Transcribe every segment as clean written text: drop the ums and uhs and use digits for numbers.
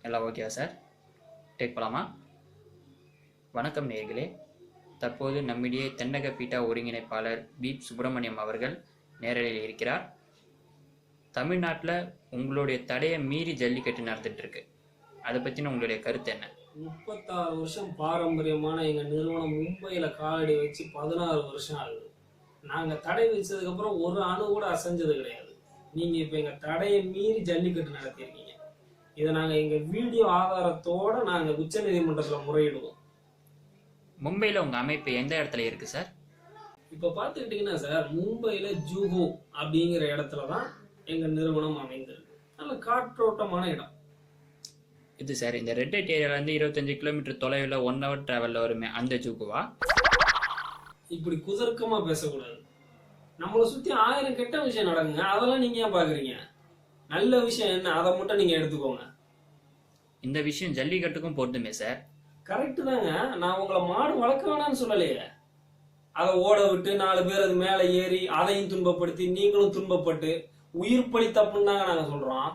எல்லாம் ஓகேவா sir? Take போகலாமா? வணக்கம் நேயர்களே. தற்போது நம்மிடையே தென்னக பீட்டா ஒருங்கிணைப்பாளர் பி சுப்பிரமணியம் அவர்கள் நேரலையில் இருக்கிறார். தமிழ்நாட்டில் உங்களுடைய தடையை மீறி ஜல்லிக்கட்டு நடந்துட்டு இருக்கு. அதை பற்றின உங்களுடைய கருத்து என்ன? 36 வருஷம் பாரம்பரியமான எங்க நிறுவனம் மும்பையில காலடி வச்சு 16 வருஷம் ஆகுது. நாங்க தடை வச்சதுக்கு அப்புறம் ஒரு அணு கூட அசைஞ்சது கிடையாது. நீங்க இப்ப எங்க தடையை மீறி ஜல்லிக்கட்டு நடத்திருக்கீங்க. இதை நாங்க எங்க வீடியோ ஆதாரத்தோட நாங்க உச்ச நீதிமன்றத்துல முறையிடுவோம். மும்பையில் உங்கள் அமைப்பு எந்த இடத்துல இருக்குது சார்? இப்ப பாத்துக்கிட்டீங்கன்னா சார், மும்பையில ஜூஹு அப்படிங்கிற இடத்துலதான் எங்க நிறுவனம் அமைந்திருக்கு. நல்ல காற்றோட்டமான இடம் இது சார். இந்த ரெட் லைட் ஏரியாவிலேருந்து 25 கிலோமீட்டர் தொலைவில் 1 hour ட்ராவலில் வருமே அந்த ஜூக்குவா? இப்படி குதர்க்கமா பேசக்கூடாது. நம்மளை சுத்தி 1000 கெட்ட விஷயம் நடக்குங்க, அதெல்லாம் நீங்க ஏன் பாக்குறீங்க? நல்ல விஷயம் என்ன, அதை மட்டும் நீங்க எடுத்துக்கோங்க. இந்த விஷயம் ஜல்லிக்கட்டுக்கும் பொருந்துமே சார். கரெக்டு தாங்க. நான் உங்களை மாடு வளர்க்க வேணாம்னு சொல்லலையே. அதை ஓட விட்டு 4 பேர் அது மேல ஏறி அதையும் துன்பப்படுத்தி நீங்களும் துன்பப்பட்டு உயிர் பலி தப்புன்னு தாங்க நாங்க சொல்றோம்.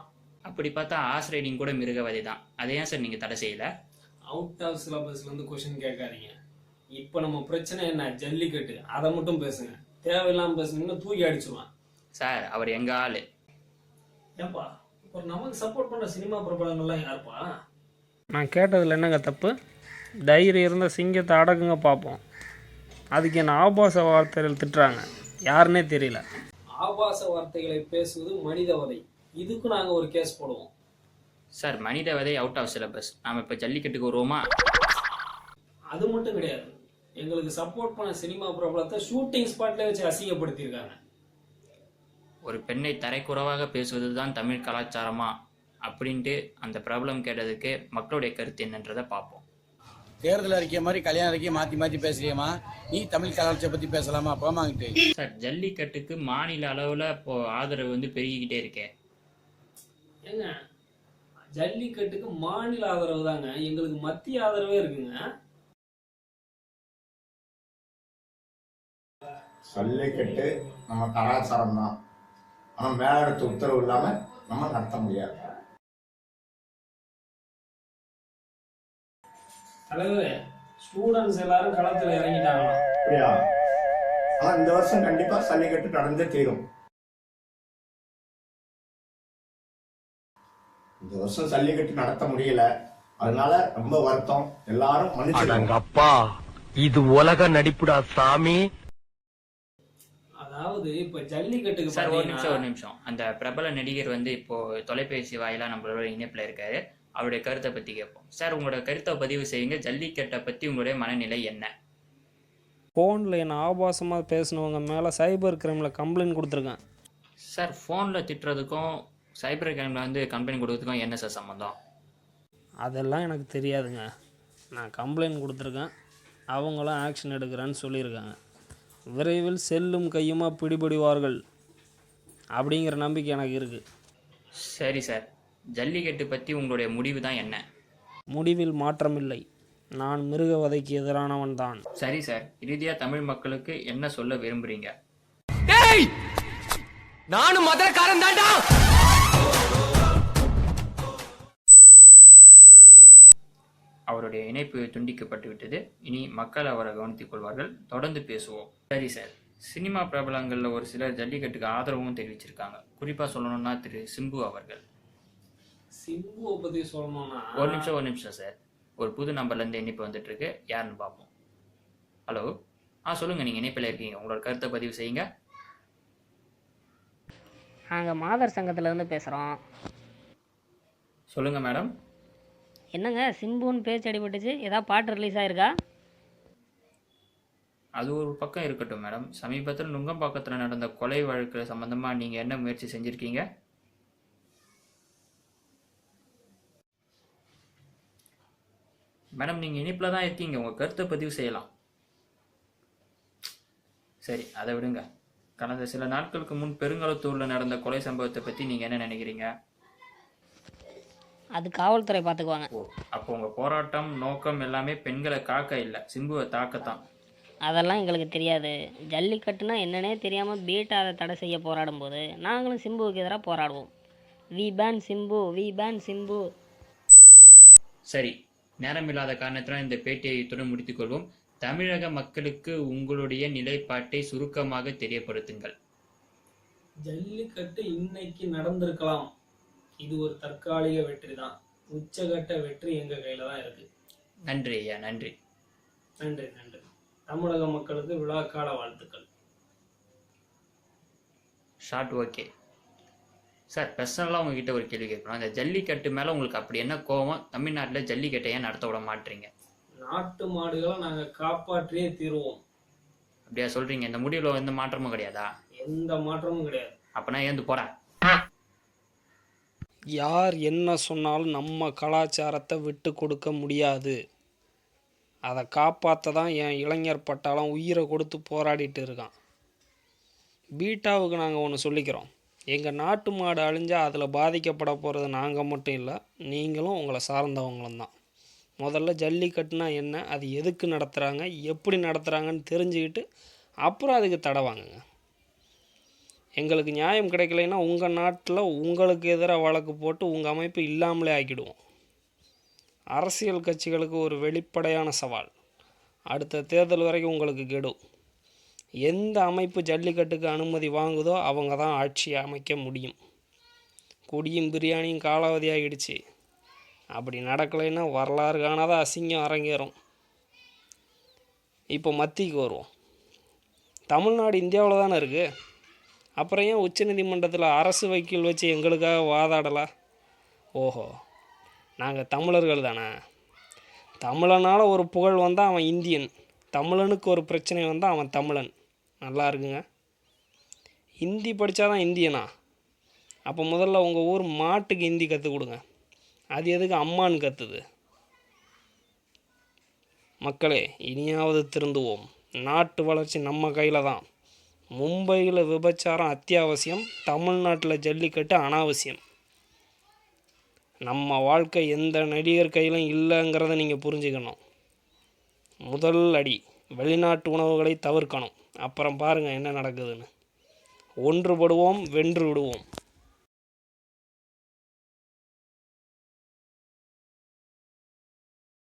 அப்படி பார்த்தா ஹார்ஸ் ரைடிங் கூட மிருகவதை தான். அதை ஏன் சார் நீங்கள் தடை செய்யலை? அவுட் ஆஃப் சிலபஸ்ல இருந்து கொஸ்டின் கேட்காதீங்க. இப்ப நம்ம பிரச்சனை என்ன, ஜல்லிக்கட்டு. அதை மட்டும் பேசுங்க. தேவையில்லாம பேசுனீங்கன்னா தூக்கி அடிச்சுவான். சார் அவர் எங்க ஆளு. ஏப்பா, ஒரு நமக்கு சப்போர்ட் பண்ற சினிமா பிரபலங்கள்லாம் யாருப்பா? நான் கேட்டதில் என்னங்க தப்பு? தைரியம் இருந்த சிங்கத்தை அடக்குங்க பார்ப்போம். அதுக்கு என்ன ஆபாச வார்த்தைகள் திட்டுறாங்க, யாருன்னே தெரியல. ஆபாச வார்த்தைகளை பேசுவது மனிதவதை. இதுக்கு நாங்க ஒரு கேஸ் போடுவோம். சார் மனிதவதை அவுட் ஆஃப் சிலபஸ். நாம் இப்போ ஜல்லிக்கட்டுக்கு வருவோமா? அது மட்டும் கிடையாது, எங்களுக்கு சப்போர்ட் பண்ண சினிமா பிரபலத்தை ஷூட்டிங் ஸ்பாட்ல வச்சு அசிங்கப்படுத்தியிருக்காங்க. ஒரு பெண்ணை தரைக்குறவாக பேசுவது தான் தமிழ் கலாச்சாரமா அப்படின்ட்டு அந்த பிரபலம் கேட்டதுக்கு மக்களுடைய கருத்து என்னன்றதை பார்ப்போம். தேர்தல் அறிக்கை மாதிரி கல்யாண அறிக்கையை மாற்றி மாற்றி பேசுறியம்மா, நீ தமிழ் கலாச்சாரத்தை பற்றி பேசலாமா? போமாங்கிட்டு. சார் ஜல்லிக்கட்டுக்கு மாநில அளவில் இப்போ ஆதரவு பெருகிக்கிட்டே இருக்கே. ஏங்க, ஜல்லிக்கட்டுக்கு மாநில ஆதரவு தாங்க, எங்களுக்கு மத்திய ஆதரவே இருக்குங்க. ஜல்லிக்கட்டு நம்ம கலாச்சாரம் தான், ஆனால் மேலிடத்து உத்தரவு இல்லாம நம்ம நடத்த முடியாது. தலைவரே, ஸ்டூடெண்ட்ஸ் எல்லாரும் களத்துல இறங்கிட்டாங்க. அப்படியா? ஆனா இந்த வருஷம் கண்டிப்பா ஜல்லிக்கட்டு நடந்தே தீரும். இந்த வருஷம் ஜல்லிக்கட்டு நடத்த முடியல, அதனால ரொம்ப வருத்தம். எல்லாரும் மன்னிச்சுடுங்க. அப்பா, இது உலக நடிப்புடா சாமி. அதாவது இப்ப ஜல்லிக்கட்டுக்கு சார் ஒரு நிமிஷம். அந்த பிரபல நடிகர் இப்போ தொலைபேசி வாயிலா நம்மளோட இணைப்புல இருக்காரு. அவருடைய கருத்தை பத்தி கேட்போம். சார் உங்களோட கருத்தை பதிவு செய்யுங்க. ஜல்லிக்கட்டை பத்தி உங்களுடைய மனநிலை என்ன? ஃபோனில் என்ன ஆபாசமாக பேசினவங்க மேலே சைபர் கிரைமில் கம்ப்ளைண்ட் கொடுத்துருக்கேன். சார் ஃபோனில் திட்டுறதுக்கும் சைபர் கிரைமில் கம்ப்ளைண்ட் கொடுக்கறதுக்கும் என்ன சார் சம்மந்தம்? அதெல்லாம் எனக்கு தெரியாதுங்க. நான் கம்ப்ளைண்ட் கொடுத்துருக்கேன், அவங்களும் ஆக்ஷன் எடுக்கிறேன்னு சொல்லியிருக்காங்க. விரைவில் செல்லும் கையுமா பிடிபடுவார்கள் அப்படிங்கிற நம்பிக்கை எனக்கு இருக்குது. சரி சார், ஜல்லிக்கட்டு பற்றி உங்களுடைய முடிவு தான் என்ன? முடிவில் மாற்றமில்லை, நான் மிருகவதைக்கு எதிரானவன் தான். சரி சார், இறுதியாக தமிழ் மக்களுக்கு என்ன சொல்ல விரும்புகிறீங்க? நானும் மதுரக்காரன் தான்டா. அவருடைய இணைப்பு துண்டிக்கப்பட்டு விட்டது. இனி மக்கள் அவரை கவனித்துக் கொள்வார்கள். தொடர்ந்து பேசுவோம். சரி சார், சினிமா பிரபலங்களில் ஒரு சிலர் ஜல்லிக்கட்டுக்கு ஆதரவும் தெரிவிச்சிருக்காங்க. குறிப்பாக சொல்லணும்னா திரு சிம்பு அவர்கள். சிம்புவை பத்தி சொல்லணும்னா, ஒரு நிமிஷம் சார். ஒரு புது நம்பர்லேருந்து இணைப்பு வந்துட்டு இருக்கு. யாருன்னு பார்ப்போம். ஹலோ, சொல்லுங்கள். நீங்கள் இணைப்பில் இருக்கீங்க, உங்களோட கருத்தை பதிவு செய்யுங்க. நாங்கள் மாதர் சங்கத்திலேருந்து பேசுகிறோம். சொல்லுங்கள் மேடம். என்னங்க சிம்புன்னு பேச்சு அடிபட்டுச்சு, ஏதாவது பாட்டு ரிலீஸ் ஆயிருக்கா? அது ஒரு பக்கம் இருக்கட்டும் மேடம். சமீபத்தில் நுங்கம்பாக்கத்தில் நடந்த கொலை வழக்கு சம்பந்தமாக நீங்கள் என்ன முயற்சி செஞ்சுருக்கீங்க? மேடம் நீங்கள் இனிப்பில் தான் இருக்கீங்க, உங்கள் கருத்தை பதிவு செய்யலாம். சரி, அதை விடுங்க. கடந்த சில நாட்களுக்கு முன் பெருங்களத்தூரில் நடந்த கொலை சம்பவத்தை பற்றி நீங்கள் என்ன நினைக்கிறீங்க? அது காவல்துறை பார்த்துக்குவாங்க. அப்போ உங்கள் போராட்டம் நோக்கம் எல்லாமே பெண்களை காக்க இல்லை, சிம்புவை தாக்கத்தான். அதெல்லாம் எங்களுக்கு தெரியாது. ஜல்லிக்கட்டுனா என்னன்னே தெரியாமல் பீட்டா அதை தடை செய்ய போராடும் போது நாங்களும் சிம்புவுக்கு எதிராக போராடுவோம். We ban Simbu, we ban Simbu. சரி, நேரமில்லாத காரணத்தினால் இந்த பேட்டியை இத்துடன் முடித்துக்கொள்வோம். தமிழக மக்களுக்கு உங்களுடைய நிலைப்பாட்டை சுருக்கமாக தெரியப்படுத்துங்கள். ஜல்லிக்கட்டு இன்னைக்கு நடந்திருக்கலாம். இது ஒரு தற்காலிக வெற்றி தான். உச்சகட்ட வெற்றி எங்க கையில தான் இருக்கு. நன்றி ஐயா, நன்றி. நன்றி நன்றி. தமிழக மக்களுக்கு விழாக்கால வாழ்த்துக்கள். Short okay. சார், பர்சனலாக உங்ககிட்ட ஒரு கேள்வி கேட்கணும். அந்த ஜல்லிக்கட்டு மேலே உங்களுக்கு அப்படி என்ன கோவம்? தமிழ்நாட்டில் ஜல்லிக்கட்டை ஏன் நடத்த விட மாட்டீங்க? நாட்டு மாடுகளை நாங்க காப்பாற்றியே தீருவோம். அப்படியா சொல்றீங்க? இந்த முடிவில் எந்த மாற்றமும் கிடையாதா? எந்த மாற்றமும் கிடையாது. அப்பனா ஏந்து போறேன். யார் என்ன சொன்னாலும் நம்ம கலாச்சாரத்தை விட்டு கொடுக்க முடியாது. அதை காப்பாற்ற தான் என் இளைஞர் பட்டாளம் உயிரை கொடுத்து போராடிட்டு இருக்கான். பீட்டாவுக்கு நாங்கள் ஒன்று சொல்லிக்கிறோம். எங்கள் நாட்டு மாடு அழிஞ்சால் அதில் பாதிக்கப்பட போகிறது நாங்கள் மட்டும் இல்லை, நீங்களும் உங்களை சார்ந்தவங்களும் தான். முதல்ல ஜல்லிக்கட்டுனா என்ன, அது எதுக்கு நடத்துகிறாங்க, எப்படி நடத்துகிறாங்கன்னு தெரிஞ்சுக்கிட்டு அப்புறம் அதுக்கு தடை வாங்குங்க. எங்களுக்கு நியாயம் கிடைக்கலைன்னா உங்கள் நாட்டில் உங்களுக்கு எதிராக வழக்கு போட்டு உங்கள் அமைப்பு இல்லாமலே ஆக்கிடுவோம். அரசியல் கட்சிகளுக்கு ஒரு வெளிப்படையான சவால். அடுத்த தேர்தல் வரைக்கும் உங்களுக்கு கெடு. எந்த அமைப்பு ஜல்லிக்கட்டுக்கு அனுமதி வாங்குதோ அவங்க தான் ஆட்சி அமைக்க முடியும். குடியும் பிரியாணியும் காலாவதி ஆகிடுச்சு. அப்படி நடக்கலைன்னா வரலாறு காணாத அசிங்கம் அரங்கேறும். இப்போ மத்திக்கு வருவோம். தமிழ்நாடு இந்தியாவில் தானே இருக்குது. அப்புறம் ஏன் உச்சநீதிமன்றத்தில் அரசு வக்கீல் வச்சு எங்களுக்காக வாதாடலை? ஓஹோ, நாங்கள் தமிழர்கள் தானே. தமிழனால் ஒரு புகழ் வந்தால் அவன் இந்தியன், தமிழனுக்கு ஒரு பிரச்சனை வந்தால் அவன் தமிழன். நல்லா இருக்குங்க. ஹிந்தி படித்தா தான் இந்தியனா? அப்போ முதல்ல உங்கள் ஊர் மாட்டுக்கு ஹிந்தி கற்றுக் கொடுங்க. அது எதுக்கு அம்மான்னு கற்றுது? மக்களே, இனியாவது திருந்துவோம். நாட்டு வளர்ச்சி நம்ம கையில் தான். மும்பையில் விபச்சாரம் அத்தியாவசியம், தமிழ்நாட்டில் ஜல்லிக்கட்டு அனாவசியம். நம்ம வாழ்க்கை எந்த நடிகர் கையிலும் இல்லைங்கிறத நீங்கள் புரிஞ்சுக்கணும். முதல் அடி வெளிநாட்டு உணவுகளை தவிர்க்கணும். அப்புறம் பாருங்கள் என்ன நடக்குதுன்னு. ஒன்றுபடுவோம், வென்று விடுவோம்.